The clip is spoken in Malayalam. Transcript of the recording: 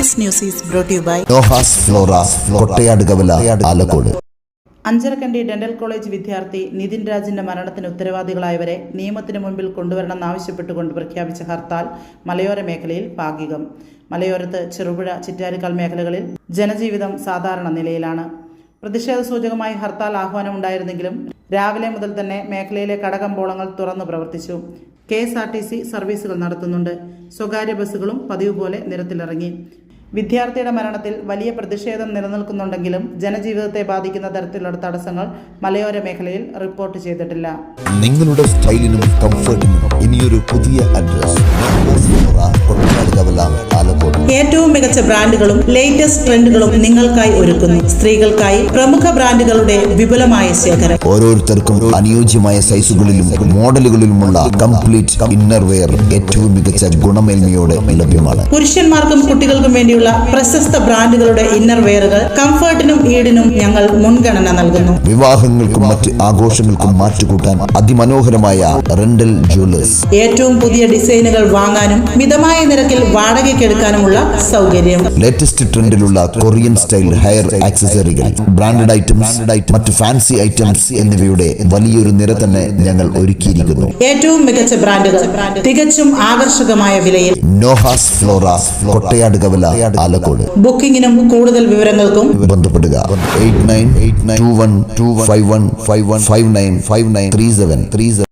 Next news is brought to you by Noah's Flora Kottayadukavala Alakode. Ancharakandy dental college വിദ്യാർത്ഥി നിതിൻ രാജിന്റെ മരണത്തിന് ഉത്തരവാദികളായവരെ നിയമത്തിന് മുൻപിൽ കൊണ്ടുവരണമെന്നാവശ്യപ്പെട്ടുകൊണ്ട് പ്രഖ്യാപിച്ച ഹർത്താൽ മലയോര മേഖലയിൽ ഭാഗികം. മലയോരത്ത് ചെറുപുഴ, ചിറ്റാരിക്കാൽ മേഖലകളിൽ ജനജീവിതം സാധാരണ നിലയിലാണ്. പ്രതിഷേധ സൂചകമായി ഹർത്താൽ ആഹ്വാനമുണ്ടായിരുന്നെങ്കിലും രാവിലെ മുതൽ തന്നെ മേഖലയിലെ കടകമ്പോളങ്ങൾ തുറന്നു പ്രവർത്തിച്ചു. KSRTC സർവീസുകൾ നടത്തുന്നുണ്ട്. സ്വകാര്യ ബസ്സുകളും പതിവ് പോലെ നിരത്തിലിറങ്ങി. വിദ്യാർത്ഥിയുടെ മരണത്തിൽ വലിയ പ്രതിഷേധം നിലനിൽക്കുന്നുണ്ടെങ്കിലും ജനജീവിതത്തെ ബാധിക്കുന്ന തരത്തിലുള്ള തടസ്സങ്ങൾ മലയോര മേഖലയിൽ റിപ്പോർട്ട് ചെയ്തിട്ടില്ല. നിങ്ങളുടെ സ്റ്റൈലിനും കംഫർട്ടിനും ഇനിയൊരു പുതിയ അഡ്രസ് ഏറ്റവും മികച്ച ബ്രാൻഡുകളും ലേറ്റസ്റ്റ് ട്രെൻഡുകളും നിങ്ങൾക്കായി ഒരുക്കുന്നു. സ്ത്രീകൾക്കായി പ്രമുഖ ബ്രാൻഡുകളുടെ വിപുലമായ ശേഖരം. ഓരോരുത്തർക്കും അനുയോജ്യമായ സൈസുകളിലും മോഡലുകളിലുമുള്ള കംപ്ലീറ്റ് ഇന്നർ വെയർ ഏറ്റവും മികച്ച ഗുണമേന്മയോടെ ലഭ്യമാണ്. പുരുഷന്മാർക്കും കുട്ടികൾക്കും വേണ്ടിയുള്ള പ്രശസ്ത ബ്രാൻഡുകളുടെ ഇന്നർ വെയറുകൾ കംഫർട്ടിനും ഈടിനും ഞങ്ങൾ മുൻഗണന നൽകുന്നു. വിവാഹങ്ങൾക്കും മറ്റ് ആഘോഷങ്ങൾക്കും മാറ്റുകൂട്ടാൻ അതിമനോഹരമായ റെന്റൽ ജ്വല്ലേഴ്സ്. ഏറ്റവും പുതിയ ഡിസൈനുകൾ വാങ്ങാനും മിതമായ നിരക്കിൽ വാടകയ്ക്കെടുക്കാനുമുള്ള സൗകര്യം. ലേറ്റസ്റ്റ് ട്രെൻഡിലുള്ള കൊറിയൻ സ്റ്റൈൽ ഹെയർ ആക്സസറികൾ, ബ്രാൻഡഡ് ഐറ്റംസ്, മറ്റ് ഫാൻസി ഐറ്റംസ് എന്നിവയുടെ വലിയൊരു നിര തന്നെ ഞങ്ങൾ ഒരുക്കിയിരിക്കുന്നു. ഏറ്റവും മികച്ച ബ്രാൻഡുകൾ തികച്ചും ആകർഷകമായ വിലയിൽ. Noah's Flora Kottayadukavala Alakode. ബുക്കിംഗിനും കൂടുതൽ വിവരങ്ങൾക്കും ബന്ധപ്പെടുക 898921215159593737.